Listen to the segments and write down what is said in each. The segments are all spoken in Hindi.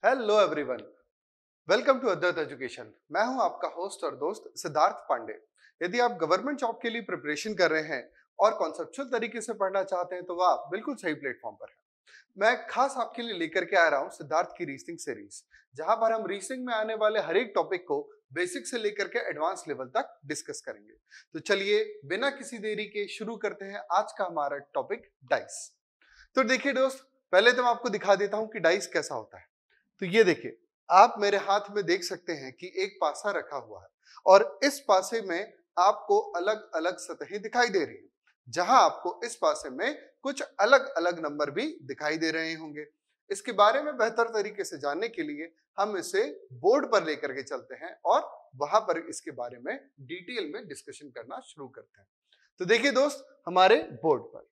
Hello everyone, welcome to Advait education. मैं हूं आपका होस्ट और दोस्त सिद्धार्थ पांडे। यदि आप गवर्नमेंट जॉब के लिए प्रिपरेशन कर रहे हैं और कॉन्सेप्चुअल तरीके से पढ़ना चाहते हैं तो वह आप बिल्कुल सही प्लेटफॉर्म पर है। मैं खास आपके लिए लेकर के आ रहा हूं सिद्धार्थ की रीजनिंग सीरीज, जहां पर हम रीजनिंग में आने वाले हर एक टॉपिक को बेसिक से लेकर के एडवांस लेवल तक डिस्कस करेंगे। तो चलिए बिना किसी देरी के शुरू करते हैं आज का हमारा टॉपिक डाइस। तो देखिए दोस्त, पहले तो मैं आपको दिखा देता हूं कि डाइस कैसा होता है। तो ये देखिए, आप मेरे हाथ में देख सकते हैं कि एक पासा रखा हुआ है और इस पासे में आपको अलग अलग सतहें दिखाई दे रही हैं, जहां आपको इस पासे में कुछ अलग अलग नंबर भी दिखाई दे रहे होंगे। इसके बारे में बेहतर तरीके से जानने के लिए हम इसे बोर्ड पर लेकर के चलते हैं और वहां पर इसके बारे में डिटेल में डिस्कशन करना शुरू करते हैं। तो देखिए दोस्त, हमारे बोर्ड पर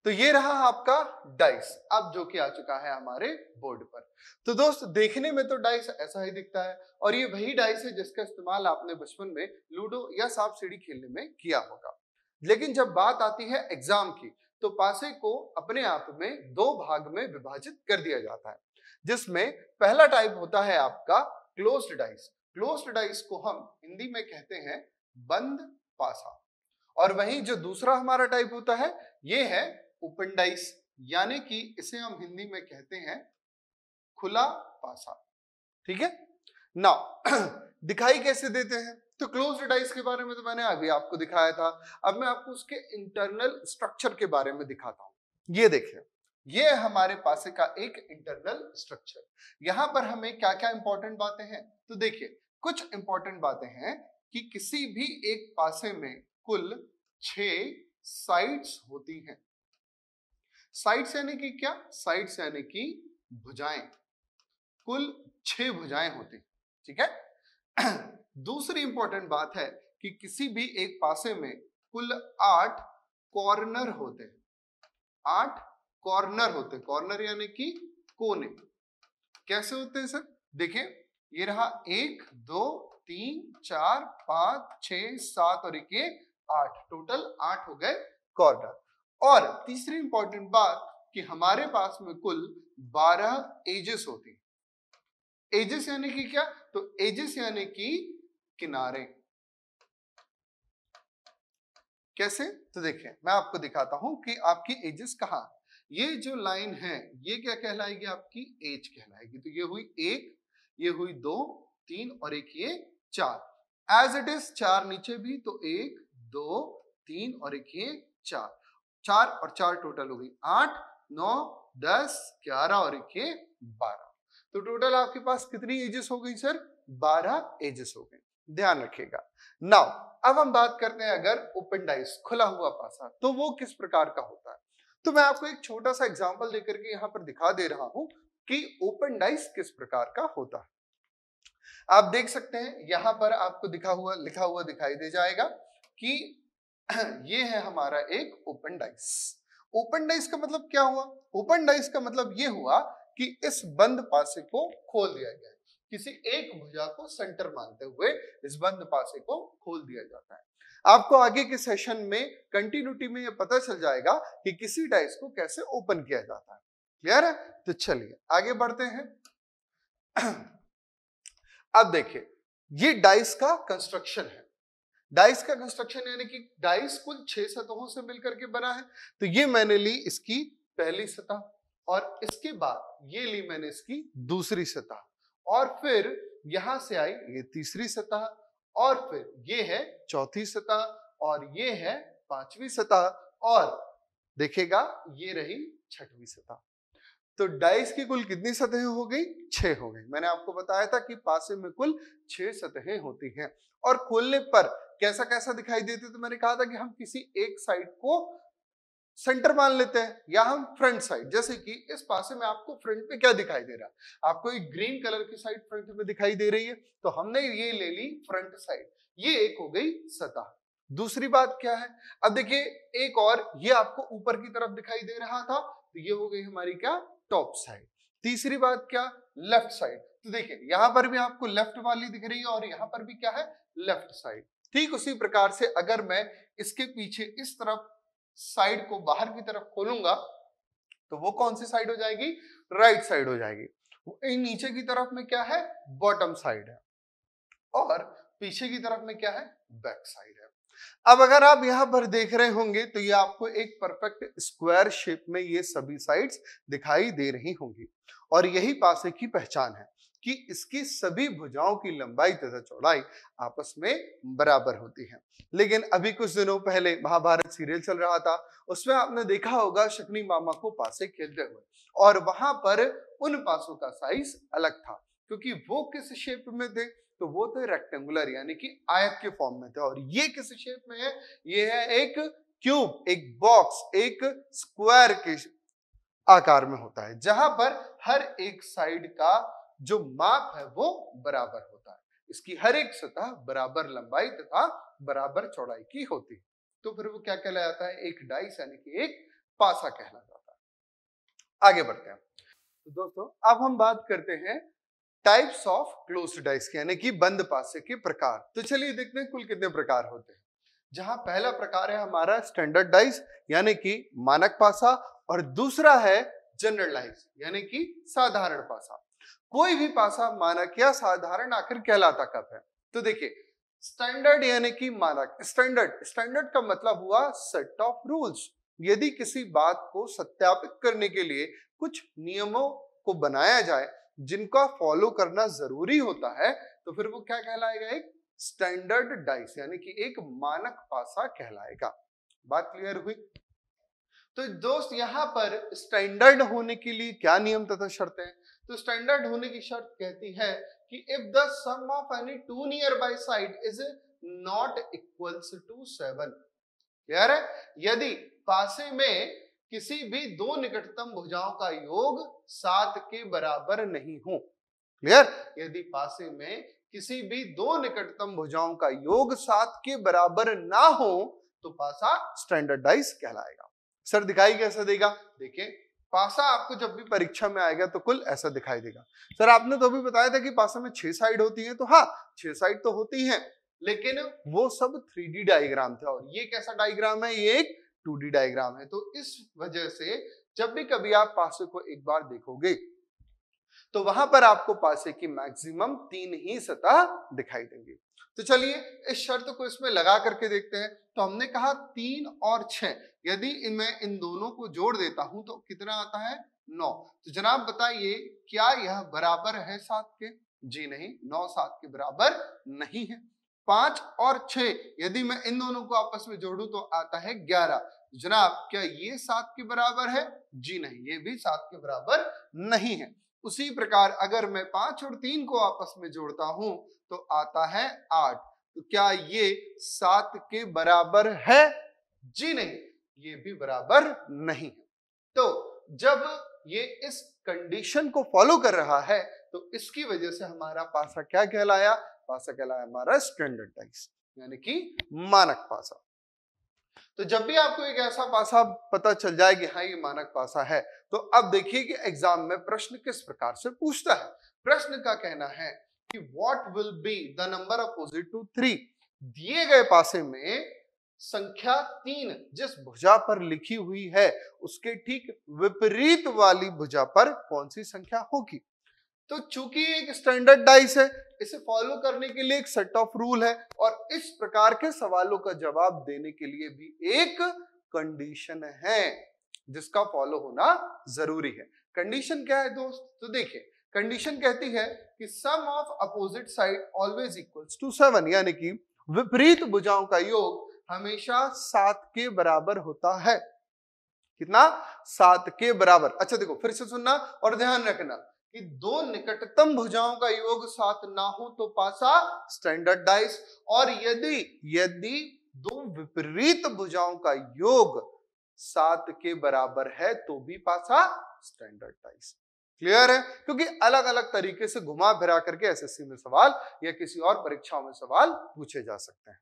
तो ये रहा आपका डाइस, अब जो कि आ चुका है हमारे बोर्ड पर। तो दोस्त, देखने में तो डाइस ऐसा ही दिखता है और ये वही डाइस है जिसका इस्तेमाल आपने बचपन में लूडो या सांप सीढ़ी खेलने में किया होगा। लेकिन जब बात आती है एग्जाम की, तो पासे को अपने आप में दो भाग में विभाजित कर दिया जाता है, जिसमें पहला टाइप होता है आपका क्लोज्ड डाइस। क्लोज्ड डाइस को हम हिंदी में कहते हैं बंद पासा, और वहीं जो दूसरा हमारा टाइप होता है ये है ओपन डाइस, यानी कि इसे हम हिंदी में कहते हैं खुला पासा। ठीक है ना। दिखाई कैसे देते हैं? तो क्लोज्ड डाइस के बारे में तो मैंने अभी आपको दिखाया था। अब मैं आपको उसके इंटरनल स्ट्रक्चर के बारे में दिखाता हूं। ये देखिए, ये हमारे पासे का एक इंटरनल स्ट्रक्चर। यहां पर हमें क्या क्या इंपॉर्टेंट बातें हैं, तो देखिए कुछ इंपॉर्टेंट बातें हैं कि किसी भी एक पासे में कुल 6 साइड्स होती हैं। साइड्स यानी कि क्या? साइड्स यानी कि भुजाएं। कुल 6 भुजाएं होती हैं। ठीक है। दूसरी इंपॉर्टेंट बात है कि किसी भी एक पासे में कुल 8 कॉर्नर होते हैं। 8 कॉर्नर होते हैं। कॉर्नर यानी कि कोने। कैसे होते हैं सर? देखिए, ये रहा 1 2 3 4 5 6 7 और एक 8, टोटल 8 हो गए कॉर्नर। और तीसरी इंपॉर्टेंट बात कि हमारे पास में कुल 12 एजेस होती हैं। एजेस यानी कि क्या? तो एजेस यानी कि किनारे। कैसे? तो देखिए मैं आपको दिखाता हूं कि आपकी एजेस कहां। ये जो लाइन है ये क्या कहलाएगी? आपकी एज कहलाएगी। तो ये हुई 1, ये हुई 2 3 और एक ये 4। एज इट इज 4 नीचे भी, तो 1 2 3 और एक ये 4। 4 और 4 टोटल हो गई 8 9 10 11 और एक ये 12। तो टोटल आपके पास कितनी एजेस हो गई सर? 12 एजेस हो गई। ध्यान रखिएगा। नाउ अब हम बात करते हैं अगर ओपन डाइस, खुला हुआ पासा, तो वो किस प्रकार का होता है। तो मैं आपको एक छोटा सा एग्जांपल देकर के यहां पर दिखा दे रहा हूं कि ओपन डाइस किस प्रकार का होता है। आप देख सकते हैं यहां पर आपको लिखा हुआ दिखाई दे जाएगा कि ये है हमारा एक ओपन डाइस। ओपन डाइस का मतलब क्या हुआ? ओपन डाइस का मतलब ये हुआ कि इस बंद पासे को खोल दिया गया है। किसी एक भुजा को सेंटर मानते हुए इस बंद पासे को खोल दिया जाता है। आपको आगे के सेशन में कंटिन्यूटी में यह पता चल जाएगा कि किसी डाइस को कैसे ओपन किया जाता है। क्लियर है? तो चलिए आगे बढ़ते हैं। अब देखिए, ये डाइस का कंस्ट्रक्शन है। डाइस का कंस्ट्रक्शन यानी कि डाइस कुल 6 सतहों से मिलकर के बना है। तो ये मैंने ली इसकी पहली सतह, और इसके बाद ये ली मैंने इसकी दूसरी सतह, और फिर यहां से आई ये तीसरी सतह, और फिर ये है चौथी सतह, और ये है पांचवी सतह, और देखेगा ये रही छठवीं सतह। तो डाइस की कुल कितनी सतहें हो गई? 6 हो गई। मैंने आपको बताया था कि पासे में कुल 6 सतहें होती हैं, और खोलने पर कैसा कैसा दिखाई देते? तो मैंने कहा था कि हम किसी एक साइड को सेंटर मान लेते हैं, या हम फ्रंट साइड। जैसे कि इस पासे में आपको फ्रंट में क्या दिखाई दे रहा है? आपको एक ग्रीन कलर की साइड फ्रंट में दिखाई दे रही है, तो हमने ये ले ली फ्रंट साइड। ये एक हो गई सतह। दूसरी बात क्या है? अब देखिए एक और, ये आपको ऊपर की तरफ दिखाई दे रहा था, तो ये हो गई हमारी क्या? Top side. तीसरी बात क्या? Left side. तो देखिए यहां पर भी आपको लेफ्ट वाली दिख रही है, और यहां पर भी क्या है? Left side. ठीक उसी प्रकार से अगर मैं इसके पीछे इस तरफ साइड को बाहर की तरफ खोलूंगा, तो वो कौन सी साइड हो जाएगी? राइट साइड हो जाएगी। नीचे की तरफ में क्या है? बॉटम साइड है, और पीछे की तरफ में क्या है? बैक साइड है। अब अगर आप यहां पर देख रहे होंगे तो ये आपको एक परफेक्ट स्क्वायर शेप में ये सभी साइड्स दिखाई दे रही होंगी, और यही पासे की पहचान है कि इसकी सभी भुजाओं की लंबाई तथा चौड़ाई आपस में बराबर होती है। लेकिन अभी कुछ दिनों पहले महाभारत सीरियल चल रहा था, उसमें आपने देखा होगा शकुनी मामा को पासे खेलते हुए, और वहां पर उन पासों का साइज अलग था, क्योंकि वो किस शेप में थे? तो वो थे रेक्टेंगुलर, यानी कि आयत के फॉर्म में थे। और ये किस शेप में है? ये है एक क्यूब, एक बॉक्स, एक स्क्वायर के आकार में होता है, जहां पर हर एक साइड का जो माप है वो बराबर होता है। इसकी हर एक सतह बराबर लंबाई तथा बराबर चौड़ाई की होती है। तो फिर वो क्या कहलाता है? एक डाइस, यानी कि एक पासा कहला जाता है। आगे बढ़ते हैं। तो दोस्तों अब हम बात करते हैं टाइप्स ऑफ क्लोज्ड डाइस की, यानी कि बंद पासे के प्रकार। तो चलिए देखते हैं कुल कितने प्रकार होते हैं। जहां पहला प्रकार है हमारा स्टैंडर्ड डाइस, यानी कि मानक पासा, और दूसरा है जनरलाइज, यानी कि साधारण पासा। कोई भी पासा मानक या साधारण आखिर कहलाता कब है? तो देखिए, स्टैंडर्ड यानी कि मानक। स्टैंडर्ड का मतलब हुआ सेट ऑफ रूल्स। यदि किसी बात को सत्यापित करने के लिए कुछ नियमों को बनाया जाए जिनका फॉलो करना जरूरी होता है, तो फिर वो क्या कहलाएगा? एक स्टैंडर्ड डाइस, यानी कि एक मानक पासा कहलाएगा। बात क्लियर हुई? तो दोस्त यहां पर स्टैंडर्ड होने के लिए क्या नियम तथा शर्तें हैं? तो स्टैंडर्ड होने की शर्त कहती है कि if the sum of any two near by side is not equals to 7। Clear है? यदि पासे में किसी भी दो निकटतम भुजाओं का योग 7 के बराबर नहीं हो। क्लियर? यदि पासे में किसी भी दो निकटतम भुजाओं का योग 7 के बराबर ना हो तो पासा स्टैंडर्ड डाइस कहलाएगा। सर दिखाई कैसा देगा? देखिए, पासा आपको जब भी परीक्षा में आएगा तो कुल ऐसा दिखाई देगा। सर आपने तो अभी बताया था कि पासा में 6 साइड होती है, तो हाँ 6 साइड तो होती है, लेकिन वो सब 3D डायग्राम था, और ये कैसा डायग्राम है? ये एक 2D डायग्राम है। तो इस वजह से जब भी कभी आप पासे को एक बार देखोगे तो वहां पर आपको पासे की मैक्सिमम 3 ही सतह दिखाई देंगी। तो चलिए इस शर्त को इसमें लगा करके देखते हैं। तो हमने कहा 3 और 6, यदि मैं इन दोनों को जोड़ देता हूं तो कितना आता है? 9। तो जनाब बताइए, क्या यह बराबर है 7 के? जी नहीं, 9 7 के बराबर नहीं है। 5 और 6, यदि मैं इन दोनों को आपस में जोड़ूं तो आता है 11। जनाब क्या ये 7 के बराबर है? जी नहीं, ये भी 7 के बराबर नहीं है। उसी प्रकार अगर मैं 5 और 3 को आपस में जोड़ता हूं तो आता है 8। तो क्या ये 7 के बराबर है? जी नहीं, ये भी बराबर नहीं है। तो जब ये इस कंडीशन को फॉलो कर रहा है तो इसकी वजह से हमारा पासा क्या कहलाया? पासा कहलाया हमारा स्टैंडर्ड डाइस, यानी कि मानक पासा। तो जब भी आपको एक ऐसा पासा पता चल जाए कि हाँ ये मानक पासा है, तो अब देखिए कि एग्जाम में प्रश्न किस प्रकार से पूछता है। प्रश्न का कहना है कि what will be the number opposite to 3। दिए गए पासे में संख्या 3 जिस भुजा पर लिखी हुई है उसके ठीक विपरीत वाली भुजा पर कौन सी संख्या होगी? तो चूंकि एक स्टैंडर्ड डाइस है, इसे फॉलो करने के लिए एक सेट ऑफ रूल है, और इस प्रकार के सवालों का जवाब देने के लिए भी एक कंडीशन है जिसका फॉलो होना जरूरी है। कंडीशन क्या है दोस्त? तो देखिए, कंडीशन कहती है कि sum of opposite side always equals to 7, यानी कि विपरीत भुजाओं का योग हमेशा 7 के बराबर होता है। कितना? 7 के बराबर। अच्छा देखो, फिर से सुनना और ध्यान रखना कि दो निकटतम भुजाओं का योग 7 ना हो तो पासा स्टैंडर्ड डाइस, और यदि दो विपरीत भुजाओं का योग 7 के बराबर है तो भी पासा स्टैंडर्ड डाइस। क्लियर है? क्योंकि अलग अलग तरीके से घुमा फिरा करके एसएससी में सवाल या किसी और परीक्षाओं में सवाल पूछे जा सकते हैं।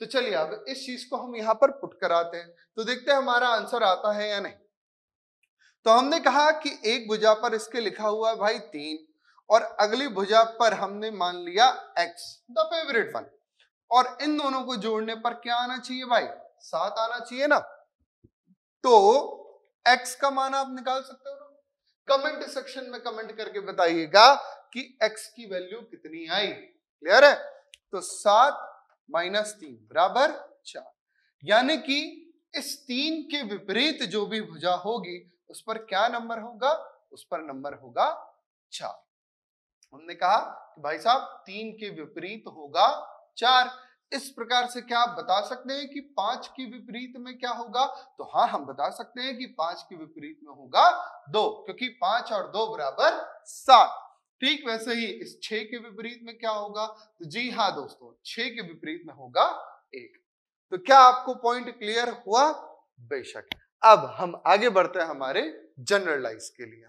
तो चलिए अब इस चीज को हम यहां पर पुट कराते हैं, तो देखते हैं हमारा आंसर आता है या नहीं। तो हमने कहा कि एक भुजा पर इसके लिखा हुआ है भाई 3, और अगली भुजा पर हमने मान लिया x, द फेवरेट वन, और इन दोनों को जोड़ने पर क्या आना चाहिए भाई? 7 आना चाहिए ना। तो x का मान आप निकाल सकते हो ना। कमेंट सेक्शन में कमेंट करके बताइएगा कि x की वैल्यू कितनी आई। क्लियर है? तो 7 माइनस 3 बराबर 4, यानी कि इस 3 के विपरीत जो भी भुजा होगी उस पर क्या नंबर होगा? उस पर नंबर होगा 4। हमने कहा कि भाई साहब 3 के विपरीत होगा 4। इस प्रकार से क्या आप बता सकते हैं कि 5 के विपरीत में क्या होगा? तो हाँ, हम बता सकते हैं कि 5 के विपरीत में होगा 2, क्योंकि 5 और 2 बराबर 7। ठीक वैसे ही इस 6 के विपरीत में क्या होगा? तो जी हाँ दोस्तों, 6 के विपरीत में होगा 1। तो क्या आपको पॉइंट क्लियर हुआ? बेशक। अब हम आगे बढ़ते हैं हमारे जनरलाइज के लिए।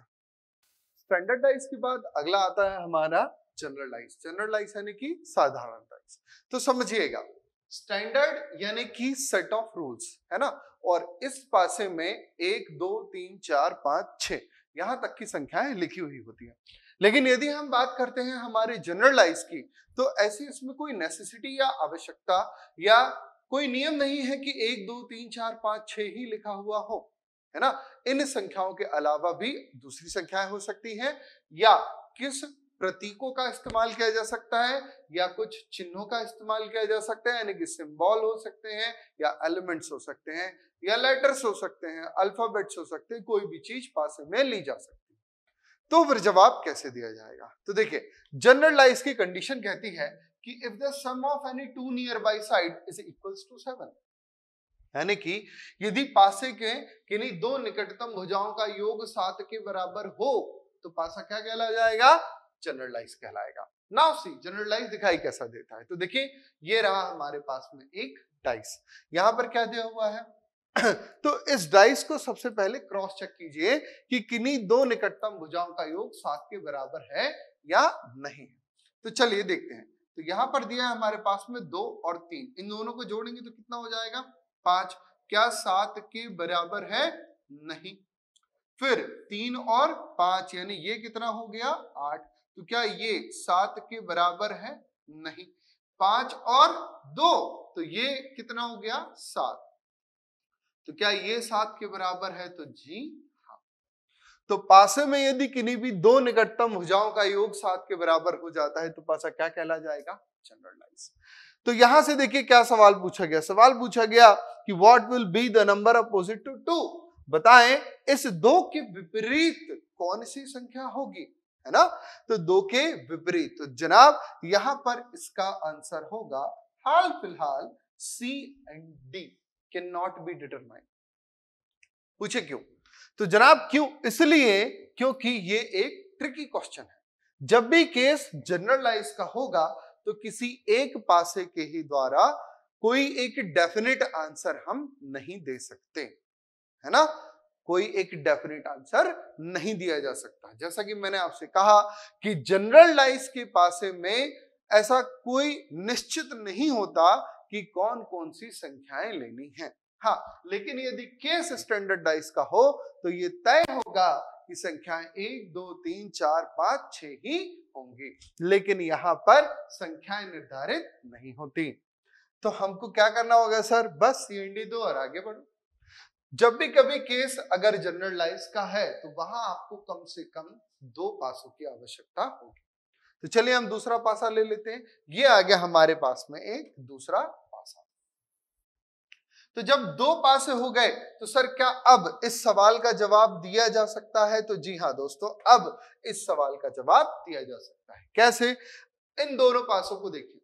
स्टैंडर्डाइज के बाद अगला आता है हमारा जनरलाइज। जनरलाइज यानी कि साधारणताइज। तो समझिएगा, स्टैंडर्ड यानी कि सेट ऑफ रूल्स है ना, और इस पासे में 1 2 3 4 5 6 यहां तक की संख्याएं लिखी हुई होती है। लेकिन यदि हम बात करते हैं हमारे जनरलाइज की, तो ऐसी इसमें कोई नेसेसिटी या आवश्यकता या कोई नियम नहीं है कि 1 2 3 4 5 6 ही लिखा हुआ हो, है ना। इन संख्याओं के अलावा भी दूसरी संख्याएं हो सकती हैं, या किस प्रतीकों का इस्तेमाल किया जा सकता है, या कुछ चिन्हों का इस्तेमाल किया जा सकता है, यानी कि सिंबल हो सकते हैं, या एलिमेंट्स हो सकते हैं, या लेटर्स हो सकते हैं, अल्फाबेट्स हो सकते हैं, कोई भी चीज पासे में ली जा सकती है। तो फिर जवाब कैसे दिया जाएगा? तो देखिए, जनरलाइज की कंडीशन कहती है कि if the sum of any two near by side is equals to 7, यानी कि यदि पासे के किन्हीं दो निकटतम भुजाओं का योग 7 के बराबर हो तो पासा क्या कहला जाएगा? जनरलाइज कहलाएगा। नाउ सी जनरलाइज दिखाई कैसा देता है। तो देखिए, ये रहा हमारे पास में एक डाइस, यहां पर क्या दिया हुआ है? तो इस डाइस को सबसे पहले क्रॉस चेक कीजिए कि किन्हीं दो निकटतम भुजाओं का योग 7 के बराबर है या नहीं। तो चलिए देखते हैं। तो यहां पर दिया है हमारे पास में 2 और 3, इन दोनों को जोड़ेंगे तो कितना हो जाएगा? 5। क्या 7 के बराबर है? नहीं। फिर 3 और 5 यानी ये कितना हो गया? 8। तो क्या ये 7 के बराबर है? नहीं। 5 और 2 तो ये कितना हो गया? 7। तो क्या ये 7 के बराबर है? तो जी हाँ। तो पासे में यदि किन्हीं भी दो निकटतम भुजाओं का योग 7 के बराबर हो जाता है तो पासा क्या कहला जाएगा? जनरलाइज। तो यहां से देखिए क्या सवाल पूछा गया। सवाल पूछा गया कि what will be the number opposite to 2, बताएं इस 2 के विपरीत कौन सी संख्या होगी, है ना। तो 2 के विपरीत, तो जनाब यहां पर इसका आंसर होगा हाल फिलहाल C and D can not be determined. पूछे क्यों? तो जनाब क्यों? इसलिए क्योंकि ये एक ट्रिकी क्वेश्चन है। जब भी केस जनरलाइज का होगा तो किसी एक पासे के ही द्वारा कोई एक डेफिनेट आंसर हम नहीं दे सकते, है ना। कोई एक डेफिनेट आंसर नहीं दिया जा सकता। जैसा कि मैंने आपसे कहा कि जनरलाइज के पासे में ऐसा कोई निश्चित नहीं होता कि कौन कौन सी संख्याएं लेनी है। हाँ, लेकिन यदि केस स्टैंडर्डाइज का हो तो ये तय होगा कि संख्याएं 1 2 3 4 5 6 ही होंगी, लेकिन यहां पर संख्याएं निर्धारित नहीं होती। तो हमको क्या करना होगा सर? बस CND दो और आगे बढ़ो। जब भी कभी केस अगर जनरलाइज का है तो वहां आपको कम से कम 2 पासों की आवश्यकता होगी। तो चलिए हम दूसरा पासा ले लेते हैं। ये आ गया हमारे पास में एक दूसरा पासा। तो जब 2 पासे हो गए तो सर क्या अब इस सवाल का जवाब दिया जा सकता है? तो जी हाँ दोस्तों, अब इस सवाल का जवाब दिया जा सकता है। कैसे? इन दोनों पासों को देखिए,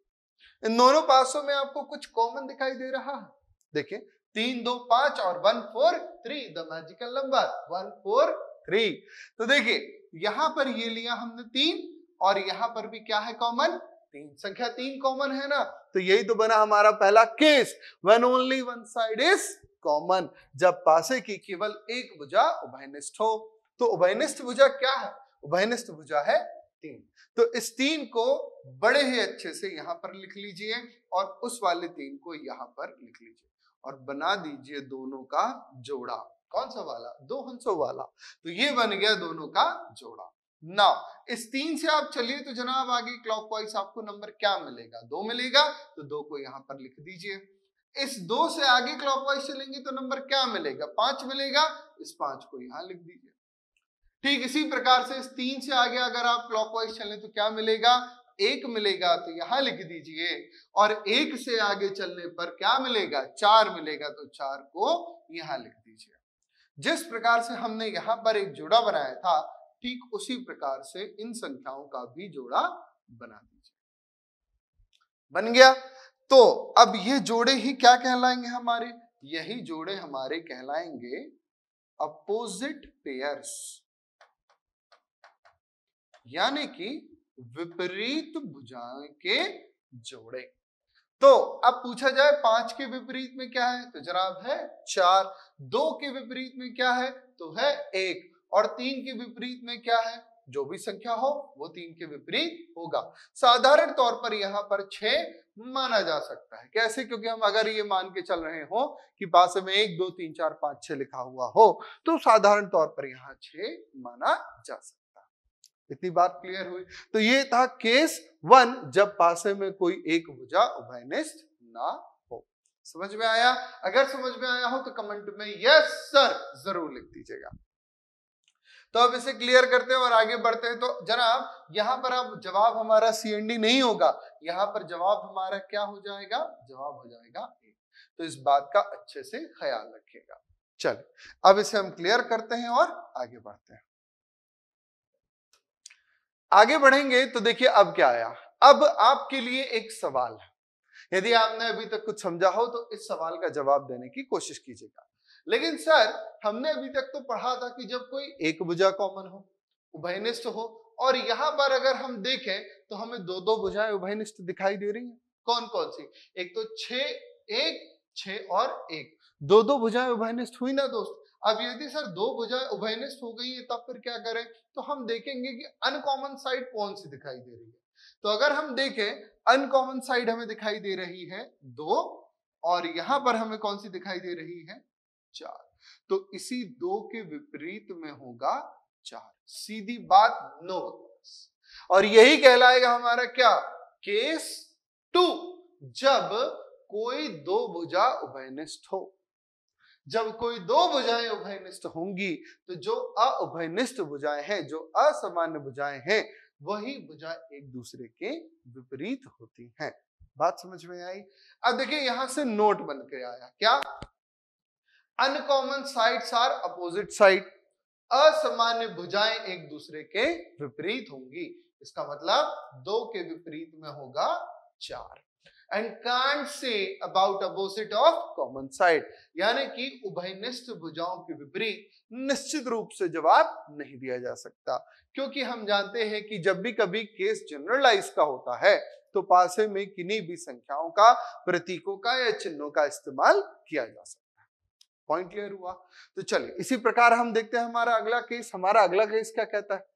इन दोनों पासों में आपको कुछ कॉमन दिखाई दे रहा है। देखिए 3 2 5 और 1 4 3, द मैजिकल नंबर 1 4 3। तो देखिए यहां पर ये लिया हमने 3 और यहां पर भी क्या है कॉमन? 3। संख्या 3 कॉमन है ना, तो यही तो बना हमारा पहला case, when only one side is common, जब पासे की केवल एक भुजा उभयनिष्ठ हो। तो उभयनिष्ठ भुजा क्या है? उभयनिष्ठ भुजा है 3। तो इस 3 को बड़े ही अच्छे से यहां पर लिख लीजिए और उस वाले 3 को यहां पर लिख लीजिए और बना दीजिए दोनों का जोड़ा। कौन सा वाला? दो हंसों वाला। तो ये बन गया दोनों का जोड़ा। नाउ इस 3 से आप चलिए तो जनाब आगे क्लॉकवाइज आपको नंबर क्या मिलेगा? 2 मिलेगा, तो 2 को यहां पर लिख दीजिए। इस 2 से आगे क्लॉकवाइज चलेंगे तो नंबर क्या मिलेगा, 5 मिलेगा, इस 5 को यहां लिख दीजिए। ठीक इसी प्रकार से इस 3 से आगे अगर आप क्लॉकवाइज चलें तो क्या मिलेगा, 1 मिलेगा, तो यहां लिख दीजिए। और 1 से आगे चलने पर क्या मिलेगा, 4 मिलेगा, तो 4 को यहां लिख दीजिए। जिस प्रकार से हमने यहां पर एक जोड़ा बनाया था, ठीक उसी प्रकार से इन संख्याओं का भी जोड़ा बना दीजिए। बन गया। तो अब ये जोड़े ही क्या कहलाएंगे हमारे, यही जोड़े हमारे कहलाएंगे अपोजिट पेयर्स, यानी कि विपरीत भुजाएं के जोड़े। तो अब पूछा जाए 5 के विपरीत में क्या है, तो जनाब है 4। 2 के विपरीत में क्या है, तो है 1। और 3 के विपरीत में क्या है, जो भी संख्या हो वो 3 के विपरीत होगा। साधारण तौर पर यहाँ पर 6 माना जा सकता है। कैसे, क्योंकि हम अगर ये मान के चल रहे हो कि पास में 1 2 3 4 5 6 लिखा हुआ हो, तो साधारण तौर पर यहाँ 6 माना जा सकता है। इतनी बात क्लियर हुई। तो ये था केस 1, जब पासे में कोई एक भुजा उभयनिष्ठ ना हो। समझ में आया? अगर समझ में आया हो तो कमेंट में यस सर जरूर लिख दीजिएगा। तो अब इसे क्लियर करते हैं और आगे बढ़ते हैं। तो जनाब यहां पर अब जवाब हमारा CND नहीं होगा, यहां पर जवाब हमारा क्या हो जाएगा, जवाब हो जाएगा A। तो इस बात का अच्छे से ख्याल रखिएगा। चलिए अब इसे हम क्लियर करते हैं और आगे बढ़ते हैं। आगे बढ़ेंगे तो देखिए अब क्या आया। अब आपके लिए एक सवाल है, यदि आपने अभी तक कुछ समझा हो तो इस सवाल का जवाब देने की कोशिश कीजिएगा। लेकिन सर हमने अभी तक तो पढ़ा था कि जब कोई एक भुजा कॉमन हो, उभयनिष्ठ हो, और यहां पर अगर हम देखें तो हमें दो दो भुजाएं उभयनिष्ठ दिखाई दे रही हैं। कौन कौन सी, एक तो 6 1 6 और 1, दो दो भुजाएं उभयनिष्ठ हुई ना दोस्त। अब यदि सर दो भुजाएं उभयनिष्ठ हो गई है तब फिर क्या करें, तो हम देखेंगे कि अनकॉमन साइड कौन सी दिखाई दे रही है। तो अगर हम देखें अनकॉमन साइड हमें दिखाई दे रही है 2, और यहां पर हमें कौन सी दिखाई दे रही है 4। तो इसी 2 के विपरीत में होगा 4, सीधी बात, नो। और यही कहलाएगा हमारा क्या, केस 2, जब कोई दो भुजा उभयनिष्ठ हो। जब कोई दो भुजाएं उभयनिष्ठ होंगी तो जो अउभयनिष्ठ भुजाएं हैं, जो असामान्य भुजाएं हैं, वही भुजा एक दूसरे के विपरीत होती हैं। बात समझ में आई? अब देखिए यहां से नोट बन के आया क्या, uncommon sides are opposite side, असामान्य भुजाएं एक दूसरे के विपरीत होंगी। इसका मतलब 2 के विपरीत में होगा 4। And can't say about opposite of common side, यानी कि उभयनिष्ठ भुजाओं के विपरीत निश्चित रूप से जवाब नहीं दिया जा सकता, क्योंकि हम जानते हैं कि जब भी कभी केस जनरलाइज का होता है तो पासे में किन्हीं भी संख्याओं का, प्रतीकों का या चिन्हों का इस्तेमाल किया जा सकता है। पॉइंट क्लियर हुआ? तो चलिए इसी प्रकार हम देखते हैं हमारा अगला केस। हमारा अगला केस क्या कहता है,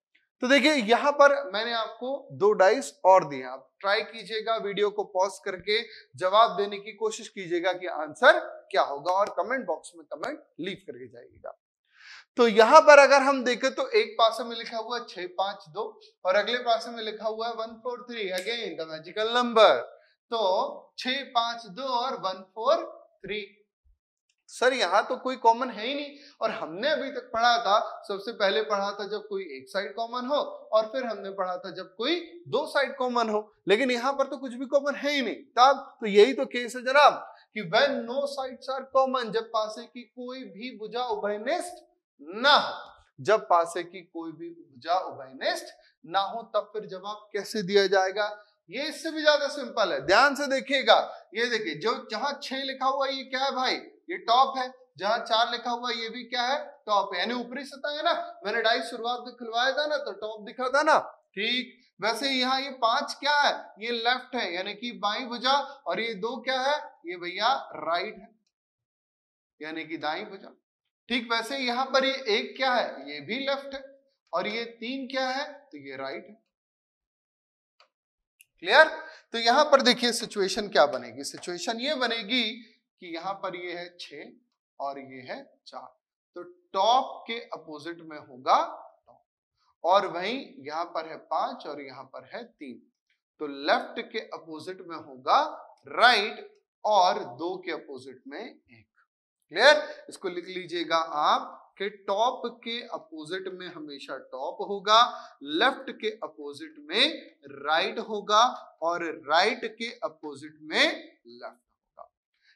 तो देखिए यहां पर मैंने आपको 2 डाइस और दिए, आप ट्राई कीजिएगा, वीडियो को पॉज करके जवाब देने की कोशिश कीजिएगा कि आंसर क्या होगा, और कमेंट बॉक्स में कमेंट लीव करके जाइएगा। तो यहां पर अगर हम देखें तो एक पासे में लिखा हुआ है 6 5 2 और अगले पासे में लिखा हुआ है 1 4 3, अगेन द मैजिकल नंबर। तो 6 5 2 और 1 4 3, सर यहाँ तो कोई कॉमन है ही नहीं। और हमने अभी तक पढ़ा था, सबसे पहले पढ़ा था जब कोई एक साइड कॉमन हो, और फिर हमने पढ़ा था जब कोई दो साइड कॉमन हो, लेकिन यहाँ पर तो कुछ भी कॉमन है ही नहीं। तब तो यही तो केस है जनाब कि when no sides are common, जब पासे की कोई भी भुजा उभयनिष्ठ ना हो, जब पासे की कोई भी भुजा उभयनिष्ठ ना हो, तब फिर जवाब कैसे दिया जाएगा। ये इससे भी ज्यादा सिंपल है, ध्यान से देखिएगा। ये देखिए जो जहां 6 लिखा हुआ है ये क्या है भाई, ये टॉप है। जहां 4 लिखा हुआ है ये भी क्या है, टॉप है, यानी ऊपरी सतह है ना। मैंने डाइस शुरुआत में खुलवाया था ना तो टॉप दिखा था ना, ठीक। वैसे यहाँ ये 5 क्या है, ये लेफ्ट है, यानी कि बाई भुजा, और ये 2 क्या है, ये भैया राइट है, यानी कि दाई भुजा, ठीक। वैसे यहाँ पर ये 1 क्या है, ये भी लेफ्ट है, और ये 3 क्या है, तो ये राइट है। क्लियर? तो यहां पर देखिए सिचुएशन क्या बनेगी, सिचुएशन ये बनेगी कि यहां पर ये है 6 और ये है 4, तो टॉप के अपोजिट में होगा टॉप, और वहीं यहां पर है 5 और यहां पर है 3, तो लेफ्ट के अपोजिट में होगा राइट, और 2 के अपोजिट में 1। क्लियर? इसको लिख लीजिएगा आप कि टॉप के अपोजिट में हमेशा टॉप होगा, लेफ्ट के अपोजिट में राइट होगा और राइट के अपोजिट में लेफ्ट होगा।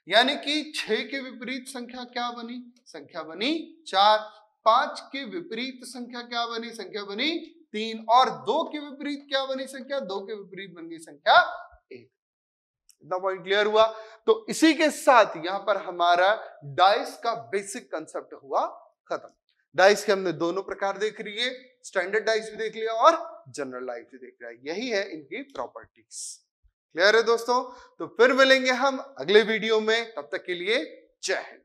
यानी कि 6 के विपरीत संख्या क्या बनी? संख्या बनी 4। 5 के विपरीत संख्या क्या बनी? संख्या बनी 3। और 2 के विपरीत क्या बनी संख्या? 2 के विपरीत बन गई संख्या 1। इतना पॉइंट क्लियर हुआ? तो इसी के साथ यहां पर हमारा डाइस का बेसिक कंसेप्ट हुआ खत्म। डाइस के हमने दोनों प्रकार देख लिए, स्टैंडर्ड डाइस भी देख लिया और जनरल डाइस भी देख लिया। यही है इनकी प्रॉपर्टीज। क्लियर है दोस्तों? तो फिर मिलेंगे हम अगले वीडियो में, तब तक के लिए जय हिंद।